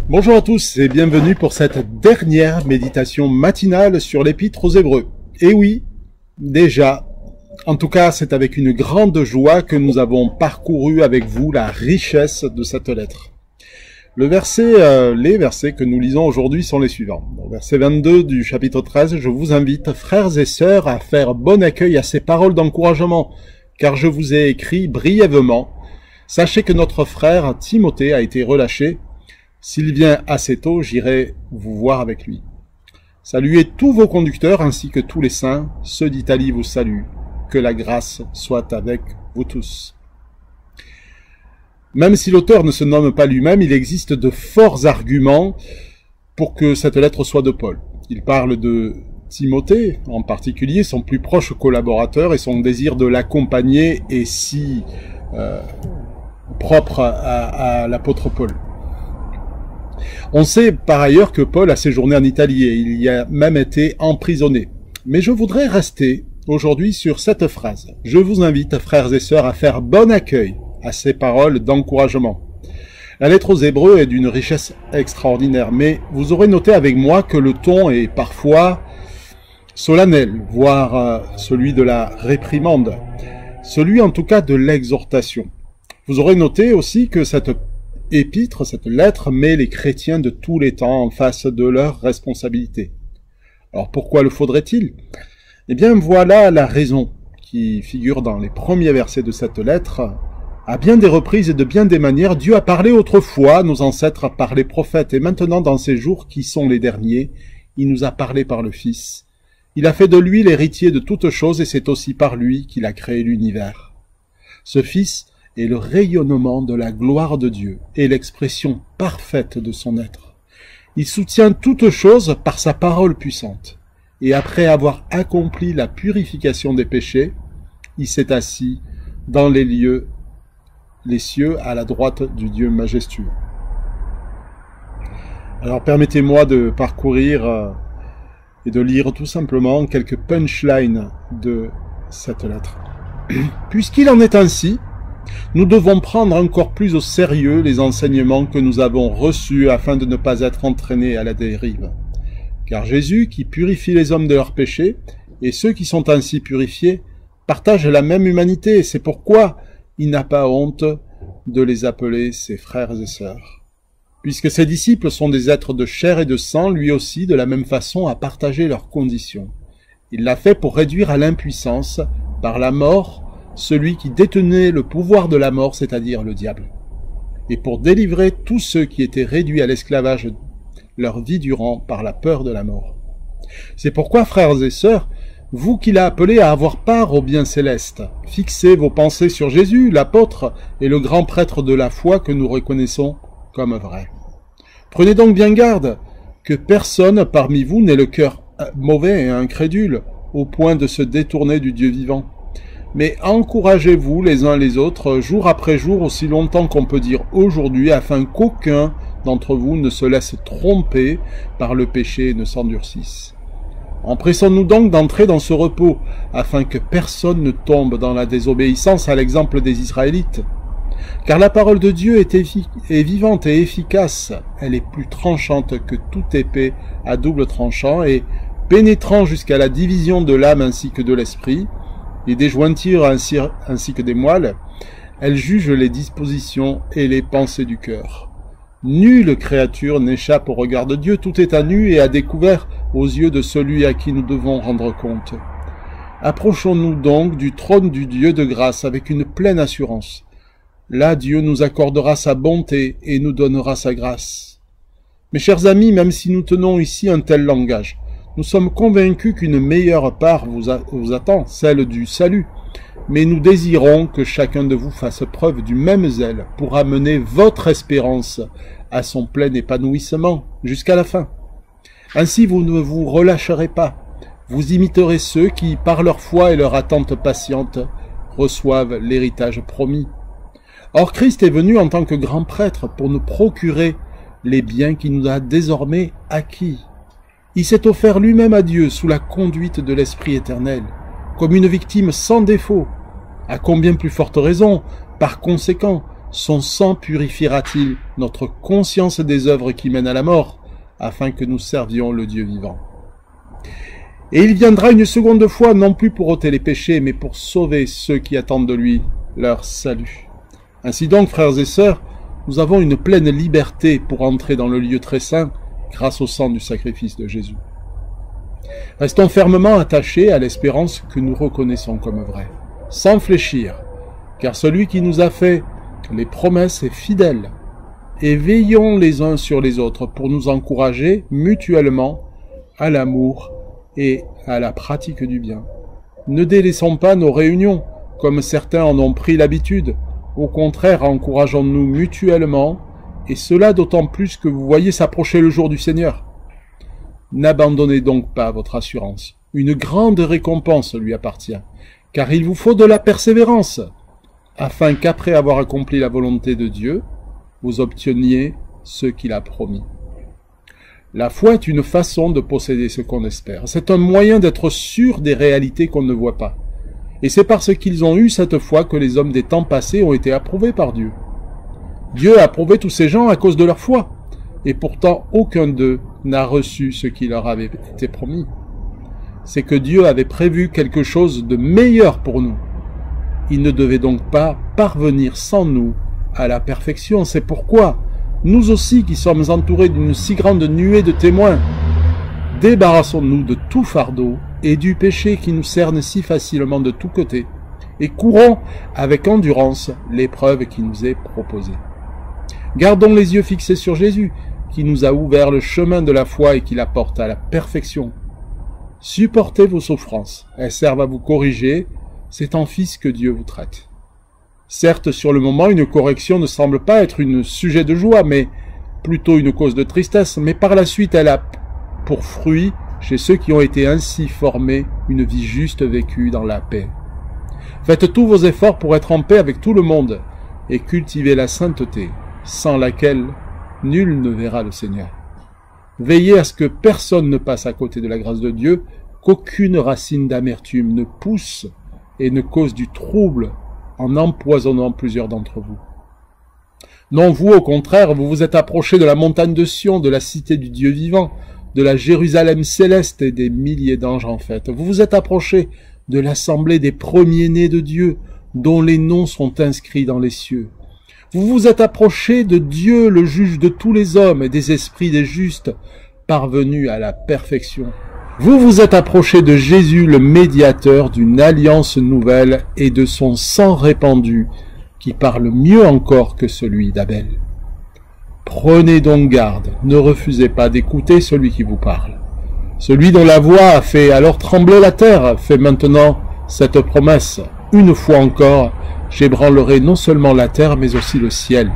Bonjour à tous et bienvenue pour cette dernière méditation matinale sur l'Épître aux Hébreux. Et oui, déjà, en tout cas c'est avec une grande joie que nous avons parcouru avec vous la richesse de cette lettre. Les versets que nous lisons aujourd'hui sont les suivants. Au verset 22 du chapitre 13, je vous invite, frères et sœurs, à faire bon accueil à ces paroles d'encouragement, car je vous ai écrit brièvement. Sachez que notre frère Timothée a été relâché. S'il vient assez tôt, j'irai vous voir avec lui. Saluez tous vos conducteurs ainsi que tous les saints. Ceux d'Italie vous saluent. Que la grâce soit avec vous tous. Même si l'auteur ne se nomme pas lui-même, il existe de forts arguments pour que cette lettre soit de Paul. Il parle de Timothée, en particulier, son plus proche collaborateur, et son désir de l'accompagner est si propre à l'apôtre Paul. On sait par ailleurs que Paul a séjourné en Italie et il y a même été emprisonné. Mais je voudrais rester aujourd'hui sur cette phrase. Je vous invite, frères et sœurs, à faire bon accueil à ces paroles d'encouragement. La lettre aux Hébreux est d'une richesse extraordinaire, mais vous aurez noté avec moi que le ton est parfois solennel, voire celui de la réprimande, celui en tout cas de l'exhortation. Vous aurez noté aussi que cette épître, cette lettre, met les chrétiens de tous les temps en face de leurs responsabilités. Alors pourquoi le faudrait-il? Eh bien voilà la raison qui figure dans les premiers versets de cette lettre. À bien des reprises et de bien des manières, Dieu a parlé autrefois, nos ancêtres par les prophètes, et maintenant dans ces jours qui sont les derniers, il nous a parlé par le Fils. Il a fait de lui l'héritier de toutes choses et c'est aussi par lui qu'il a créé l'univers. Ce Fils est le rayonnement de la gloire de Dieu et l'expression parfaite de son être. Il soutient toutes choses par sa parole puissante. Et après avoir accompli la purification des péchés, il s'est assis dans les cieux à la droite du Dieu majestueux. Alors permettez-moi de parcourir et de lire tout simplement quelques punchlines de cette lettre. Puisqu'il en est ainsi, nous devons prendre encore plus au sérieux les enseignements que nous avons reçus afin de ne pas être entraînés à la dérive. Car Jésus, qui purifie les hommes de leurs péchés, et ceux qui sont ainsi purifiés, partagent la même humanité, et c'est pourquoi il n'a pas honte de les appeler ses frères et sœurs. Puisque ses disciples sont des êtres de chair et de sang, lui aussi, de la même façon, a partagé leurs conditions. Il l'a fait pour réduire à l'impuissance, par la mort, celui qui détenait le pouvoir de la mort, c'est-à-dire le diable, et pour délivrer tous ceux qui étaient réduits à l'esclavage leur vie durant par la peur de la mort. C'est pourquoi, frères et sœurs, vous qu'il a appelés à avoir part au bien céleste, fixez vos pensées sur Jésus, l'apôtre et le grand prêtre de la foi que nous reconnaissons comme vrai. Prenez donc bien garde que personne parmi vous n'ait le cœur mauvais et incrédule, au point de se détourner du Dieu vivant. Mais encouragez-vous les uns les autres, jour après jour, aussi longtemps qu'on peut dire aujourd'hui, afin qu'aucun d'entre vous ne se laisse tromper par le péché et ne s'endurcisse. Empressons-nous donc d'entrer dans ce repos, afin que personne ne tombe dans la désobéissance à l'exemple des Israélites. Car la parole de Dieu est vivante et efficace, elle est plus tranchante que toute épée à double tranchant, et pénétrant jusqu'à la division de l'âme ainsi que de l'esprit, et des jointures ainsi que des moelles, elle juge les dispositions et les pensées du cœur. Nulle créature n'échappe au regard de Dieu, tout est à nu et à découvert aux yeux de celui à qui nous devons rendre compte. Approchons-nous donc du trône du Dieu de grâce avec une pleine assurance. Là, Dieu nous accordera sa bonté et nous donnera sa grâce. Mes chers amis, même si nous tenons ici un tel langage, nous sommes convaincus qu'une meilleure part vous attend, celle du salut. Mais nous désirons que chacun de vous fasse preuve du même zèle pour amener votre espérance à son plein épanouissement jusqu'à la fin. Ainsi vous ne vous relâcherez pas. Vous imiterez ceux qui, par leur foi et leur attente patiente, reçoivent l'héritage promis. Or Christ est venu en tant que grand prêtre pour nous procurer les biens qu'il nous a désormais acquis. Il s'est offert lui-même à Dieu sous la conduite de l'Esprit éternel, comme une victime sans défaut. À combien plus forte raison, par conséquent, Son sang purifiera-t-il notre conscience des œuvres qui mènent à la mort, afin que nous servions le Dieu vivant? Et il viendra une seconde fois, non plus pour ôter les péchés, mais pour sauver ceux qui attendent de lui leur salut. Ainsi donc, frères et sœurs, nous avons une pleine liberté pour entrer dans le lieu très saint grâce au sang du sacrifice de Jésus. Restons fermement attachés à l'espérance que nous reconnaissons comme vraie, sans fléchir, car celui qui nous a fait les promesses est fidèle. Et veillons les uns sur les autres pour nous encourager mutuellement à l'amour et à la pratique du bien. Ne délaissons pas nos réunions, comme certains en ont pris l'habitude. Au contraire, encourageons-nous mutuellement, et cela d'autant plus que vous voyez s'approcher le jour du Seigneur. N'abandonnez donc pas votre assurance. Une grande récompense lui appartient, car il vous faut de la persévérance, afin qu'après avoir accompli la volonté de Dieu, vous obteniez ce qu'il a promis. La foi est une façon de posséder ce qu'on espère. C'est un moyen d'être sûr des réalités qu'on ne voit pas. Et c'est parce qu'ils ont eu cette foi que les hommes des temps passés ont été approuvés par Dieu. Dieu a approuvé tous ces gens à cause de leur foi. Et pourtant, aucun d'eux n'a reçu ce qui leur avait été promis. C'est que Dieu avait prévu quelque chose de meilleur pour nous. Il ne devait donc pas parvenir sans nous à la perfection. C'est pourquoi, nous aussi qui sommes entourés d'une si grande nuée de témoins, débarrassons-nous de tout fardeau et du péché qui nous cerne si facilement de tous côtés, et courons avec endurance l'épreuve qui nous est proposée. Gardons les yeux fixés sur Jésus, qui nous a ouvert le chemin de la foi et qui la porte à la perfection. Supportez vos souffrances, elles servent à vous corriger, c'est en fils que Dieu vous traite. Certes, sur le moment, une correction ne semble pas être un sujet de joie, mais plutôt une cause de tristesse, mais par la suite, elle a pour fruit, chez ceux qui ont été ainsi formés, une vie juste vécue dans la paix. Faites tous vos efforts pour être en paix avec tout le monde, et cultivez la sainteté, sans laquelle nul ne verra le Seigneur. Veillez à ce que personne ne passe à côté de la grâce de Dieu, qu'aucune racine d'amertume ne pousse et ne cause du trouble en empoisonnant plusieurs d'entre vous. Non, vous, au contraire, vous vous êtes approchés de la montagne de Sion, de la cité du Dieu vivant, de la Jérusalem céleste et des milliers d'anges en fête. Vous vous êtes approchés de l'assemblée des premiers-nés de Dieu, dont les noms sont inscrits dans les cieux. Vous vous êtes approchés de Dieu, le juge de tous les hommes, et des esprits des justes, parvenus à la perfection. Vous vous êtes approchés de Jésus, le médiateur d'une alliance nouvelle, et de son sang répandu, qui parle mieux encore que celui d'Abel. Prenez donc garde, ne refusez pas d'écouter celui qui vous parle. Celui dont la voix a fait alors trembler la terre fait maintenant cette promesse. Une fois encore, j'ébranlerai non seulement la terre, mais aussi le ciel.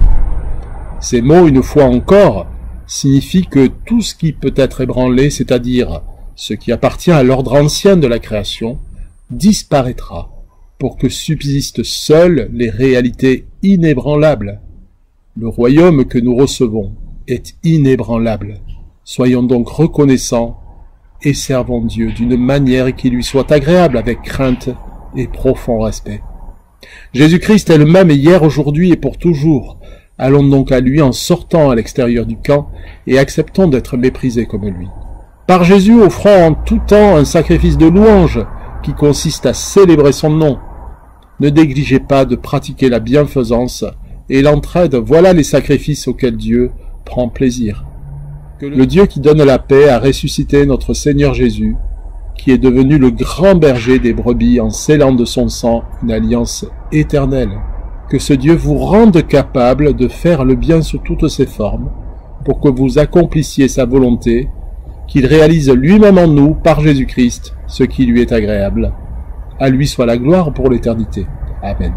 Ces mots, une fois encore, signifient que tout ce qui peut être ébranlé, c'est-à-dire ce qui appartient à l'ordre ancien de la création, disparaîtra pour que subsistent seules les réalités inébranlables. Le royaume que nous recevons est inébranlable. Soyons donc reconnaissants et servons Dieu d'une manière qui lui soit agréable avec crainte et profond respect. Jésus-Christ est le même hier, aujourd'hui et pour toujours. Allons donc à lui en sortant à l'extérieur du camp et acceptons d'être méprisés comme lui. Par Jésus, offrons en tout temps un sacrifice de louange qui consiste à célébrer son nom. Ne négligez pas de pratiquer la bienfaisance et l'entraide, voilà les sacrifices auxquels Dieu prend plaisir. Que le Dieu qui donne la paix a ressuscité notre Seigneur Jésus, qui est devenu le grand berger des brebis en scellant de son sang une alliance éternelle. Que ce Dieu vous rende capable de faire le bien sous toutes ses formes, pour que vous accomplissiez sa volonté, qu'il réalise lui-même en nous, par Jésus-Christ, ce qui lui est agréable. À lui soit la gloire pour l'éternité. Amen.